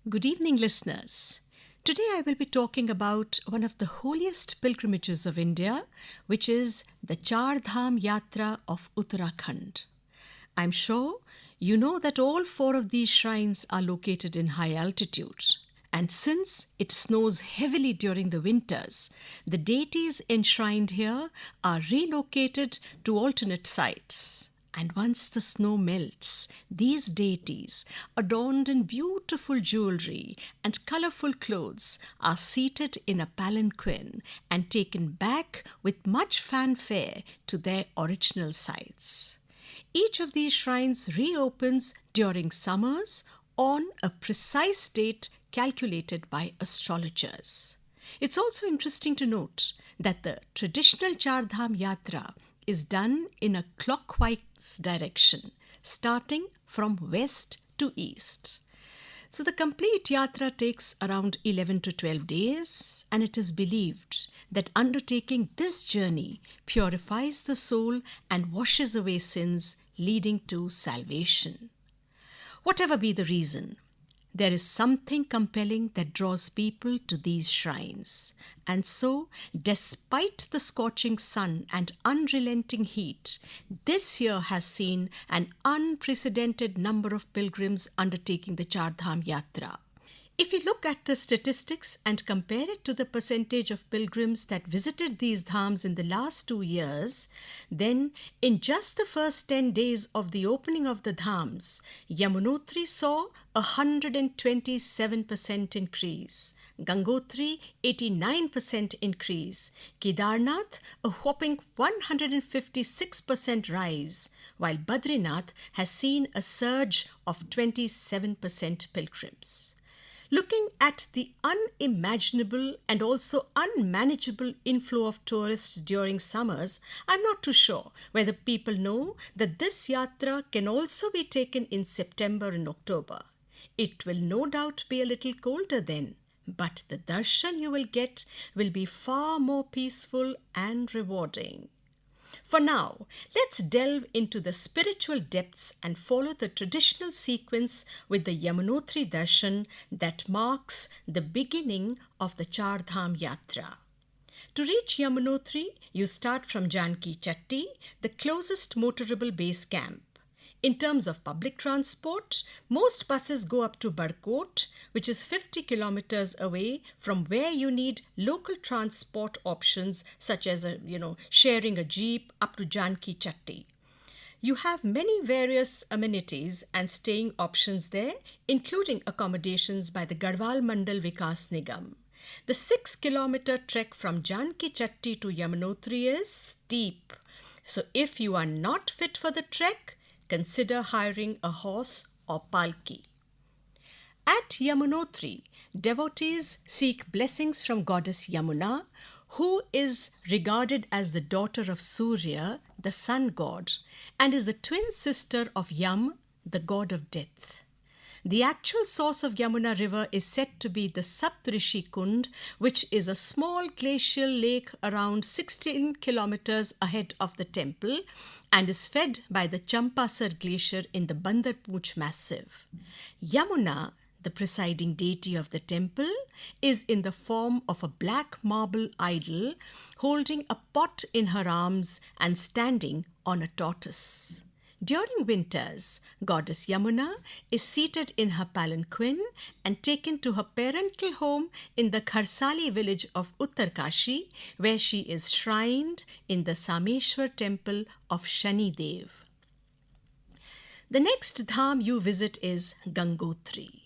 Good evening, listeners. Today I will be talking about one of the holiest pilgrimages of India, which is the Chardham Yatra of Uttarakhand. I'm sure you know that all four of these shrines are located in high altitude. And since it snows heavily during the winters, the deities enshrined here are relocated to alternate sites. And once the snow melts, these deities, adorned in beautiful jewelry and colorful clothes, are seated in a palanquin and taken back with much fanfare to their original sites. Each of these shrines reopens during summers on a precise date calculated by astrologers. It's also interesting to note that the traditional Chardham Yatra is done in a clockwise direction, starting from west to east. So the complete yatra takes around 11 to 12 days, and it is believed that undertaking this journey purifies the soul and washes away sins, leading to salvation. Whatever be the reason, there is something compelling that draws people to these shrines. And so, despite the scorching sun and unrelenting heat, this year has seen an unprecedented number of pilgrims undertaking the Chardham Yatra. If we look at the statistics and compare it to the percentage of pilgrims that visited these dhams in the last 2 years, then in just the first 10 days of the opening of the dhams, Yamunotri saw a 127% increase, Gangotri 89% increase, Kedarnath a whopping 156% rise, while Badrinath has seen a surge of 27% pilgrims. Looking at the unimaginable and also unmanageable inflow of tourists during summers, I'm not too sure whether people know that this yatra can also be taken in September and October. It will no doubt be a little colder then, but the darshan you will get will be far more peaceful and rewarding. For now, let's delve into the spiritual depths and follow the traditional sequence with the Yamunotri Darshan that marks the beginning of the Chardham Yatra. To reach Yamunotri, you start from Janki Chatti, the closest motorable base camp. In terms of public transport, most buses go up to Badkot, which is 50 kilometers away from where you need local transport options such as sharing a jeep up to Janki Chatti. You have many various amenities and staying options there, including accommodations by the Garhwal Mandal Vikas Nigam. The 6-kilometer trek from Janki Chatti to Yamunotri is steep. So if you are not fit for the trek, consider hiring a horse or palki. At Yamunotri, devotees seek blessings from goddess Yamuna, who is regarded as the daughter of Surya, the sun god, and is the twin sister of Yam, the god of death. The actual source of Yamuna river is said to be the Saptrishi Kund, which is a small glacial lake around 16 kilometers ahead of the temple and is fed by the Champasar glacier in the Bandarpooch massif. Yamuna, the presiding deity of the temple, is in the form of a black marble idol holding a pot in her arms and standing on a tortoise. During winters, goddess Yamuna is seated in her palanquin and taken to her parental home in the Kharsali village of Uttarkashi, where she is shrined in the Sameshwar temple of Shani Dev. The next dham you visit is Gangotri.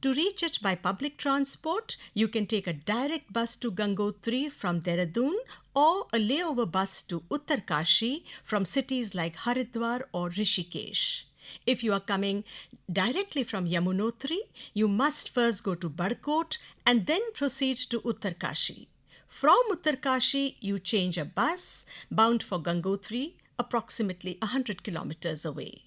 To reach it by public transport, you can take a direct bus to Gangotri from Dehradun or a layover bus to Uttarkashi from cities like Haridwar or Rishikesh. If you are coming directly from Yamunotri, you must first go to Badkot and then proceed to Uttarkashi. From Uttarkashi, you change a bus bound for Gangotri, approximately 100 kilometers away.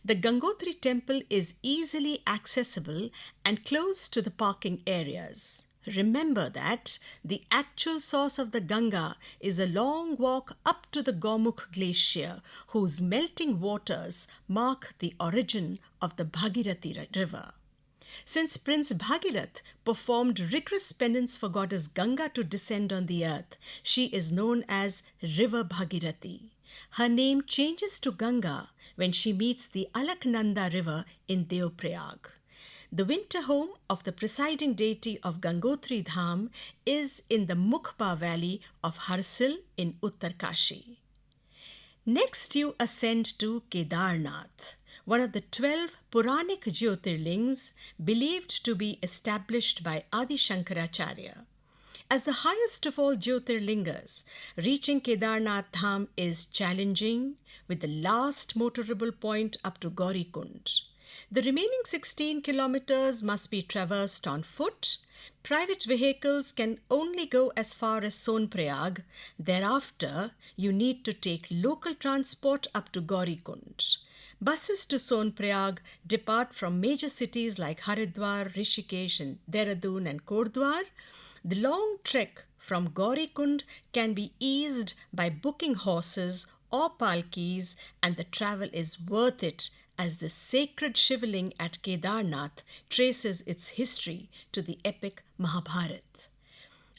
The Gangotri temple is easily accessible and close to the parking areas. Remember that the actual source of the Ganga is a long walk up to the Gomukh glacier, whose melting waters mark the origin of the Bhagirathi river. Since Prince Bhagirath performed rigorous penance for goddess Ganga to descend on the earth, she is known as River Bhagirathi. Her name changes to Ganga when she meets the Alaknanda river in Deoprayag. The winter home of the presiding deity of Gangotri Dham is in the Mukhpa valley of Harsil in Uttarkashi. Next, you ascend to Kedarnath, one of the 12 Puranic Jyotirlings believed to be established by Adi Shankaracharya. As the highest of all Jyotirlingas, reaching Kedarnath Dham is challenging, with the last motorable point up to Gaurikund. The remaining 16 kilometers must be traversed on foot. Private vehicles can only go as far as Sonprayag. Thereafter, you need to take local transport up to Gaurikund. Buses to Sonprayag depart from major cities like Haridwar, Rishikesh, and Dehradun and Kordwar. The long trek from Gaurikund can be eased by booking horses or palkis, and the travel is worth it as the sacred Shivling at Kedarnath traces its history to the epic Mahabharata.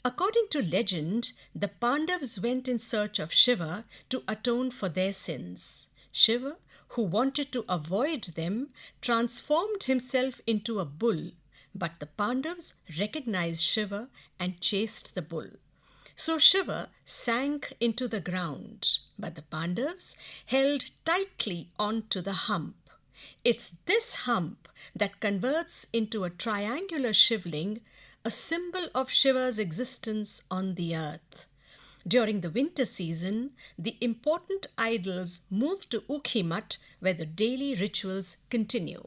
According to legend, the Pandavas went in search of Shiva to atone for their sins. Shiva, who wanted to avoid them, transformed himself into a bull, but the Pandavas recognized Shiva and chased the bull. So Shiva sank into the ground, but the Pandavas held tightly onto the hump. It's this hump that converts into a triangular Shivling, a symbol of Shiva's existence on the earth. During the winter season, the important idols move to Ukhimat, where the daily rituals continue.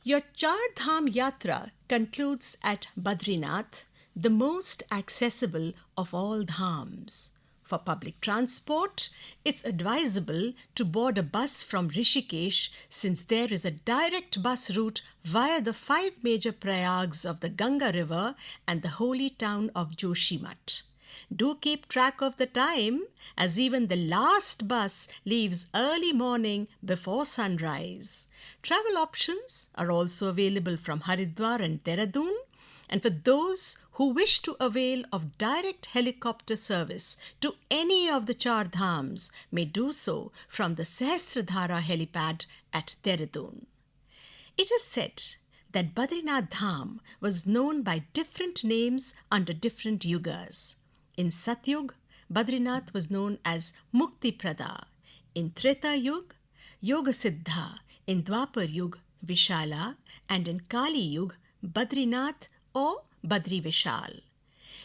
Your Chardham Yatra concludes at Badrinath, the most accessible of all dhams. For public transport, it's advisable to board a bus from Rishikesh, since there is a direct bus route via the 5 major prayags of the Ganga river and the holy town of Joshimath. Do keep track of the time, as even the last bus leaves early morning before sunrise. Travel options are also available from Haridwar and Dehradun, and for those who wish to avail of direct helicopter service to any of the Char Dhams may do so from the Sahasradhara helipad at Dehradun. It is said that Badrinath Dham was known by different names under different yugas. In Satyug, Badrinath was known as Mukti Prada. In Treta Yug, Yoga Siddha. In Dwapar Yug, Vishala. And in Kali Yug, Badrinath or Badri Vishal.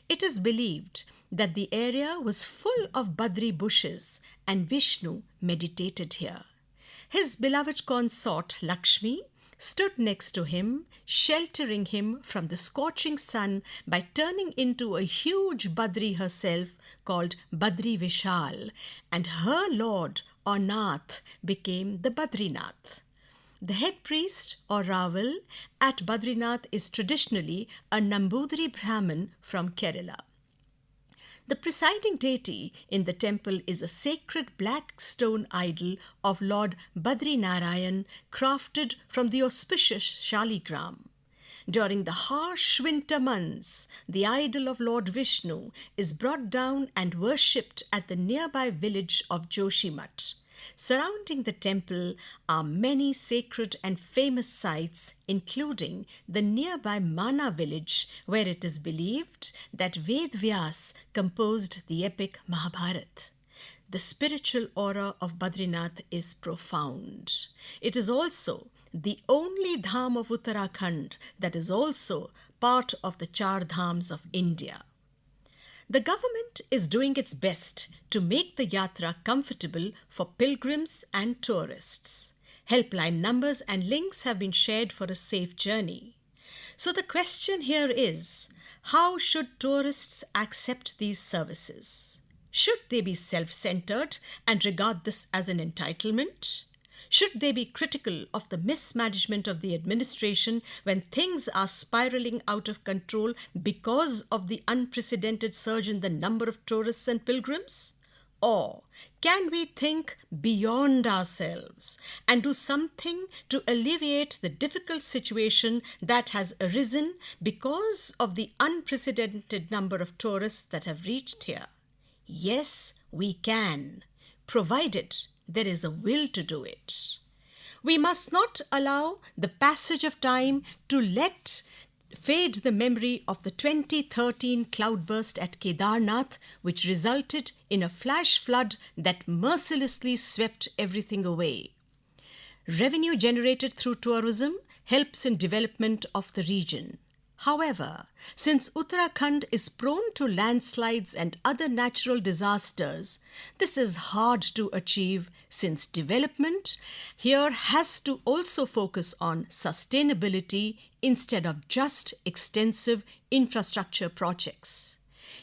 It is believed that the area was full of Badri bushes and Vishnu meditated here. His beloved consort Lakshmi stood next to him, sheltering him from the scorching sun by turning into a huge Badri herself called Badri Vishal, and her lord or Nath became the Badrinath. The head priest or Raval at Badrinath is traditionally a Nambudiri Brahmin from Kerala. The presiding deity in the temple is a sacred black stone idol of Lord Badri Narayan, crafted from the auspicious Shaligram. During the harsh winter months, the idol of Lord Vishnu is brought down and worshipped at the nearby village of Joshimath. Surrounding the temple are many sacred and famous sites, including the nearby Mana village, where it is believed that Ved Vyas composed the epic Mahabharata. The spiritual aura of Badrinath is profound. It is also the only dham of Uttarakhand that is also part of the Char Dhams of India. The government is doing its best to make the yatra comfortable for pilgrims and tourists. Helpline numbers and links have been shared for a safe journey. So the question here is, how should tourists accept these services? Should they be self-centered and regard this as an entitlement? Should they be critical of the mismanagement of the administration when things are spiraling out of control because of the unprecedented surge in the number of tourists and pilgrims? Or Can we think beyond ourselves and do something to alleviate the difficult situation that has arisen because of the unprecedented number of tourists that have reached here? Yes, we can, provided there is a will to do it. We must not allow the passage of time to let fade the memory of the 2013 cloudburst at Kedarnath, which resulted in a flash flood that mercilessly swept everything away. Revenue generated through tourism helps in development of the region. However, since Uttarakhand is prone to landslides and other natural disasters, this is hard to achieve since development here has to also focus on sustainability instead of just extensive infrastructure projects.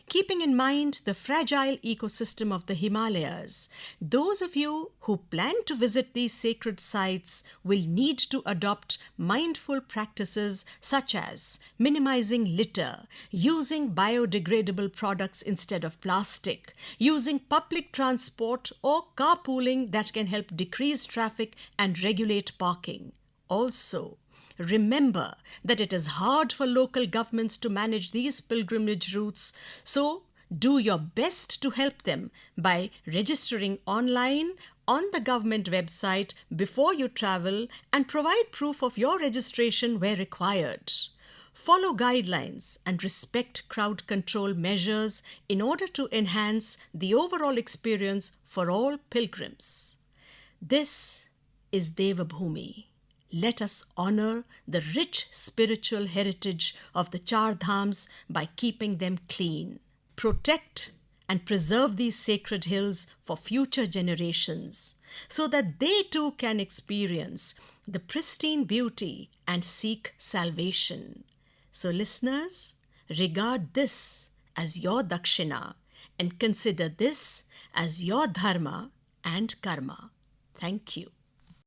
Keeping in mind the fragile ecosystem of the Himalayas, those of you who plan to visit these sacred sites will need to adopt mindful practices such as minimizing litter, using biodegradable products instead of plastic, using public transport or carpooling that can help decrease traffic and regulate parking. Also, remember that it is hard for local governments to manage these pilgrimage routes, so do your best to help them by registering online on the government website before you travel and provide proof of your registration where required. Follow guidelines and respect crowd control measures in order to enhance the overall experience for all pilgrims. This is Devabhoomi. Let us honor the rich spiritual heritage of the Chardhams by keeping them clean. Protect and preserve these sacred hills for future generations so that they too can experience the pristine beauty and seek salvation. So listeners, regard this as your dakshina and consider this as your dharma and karma. Thank you.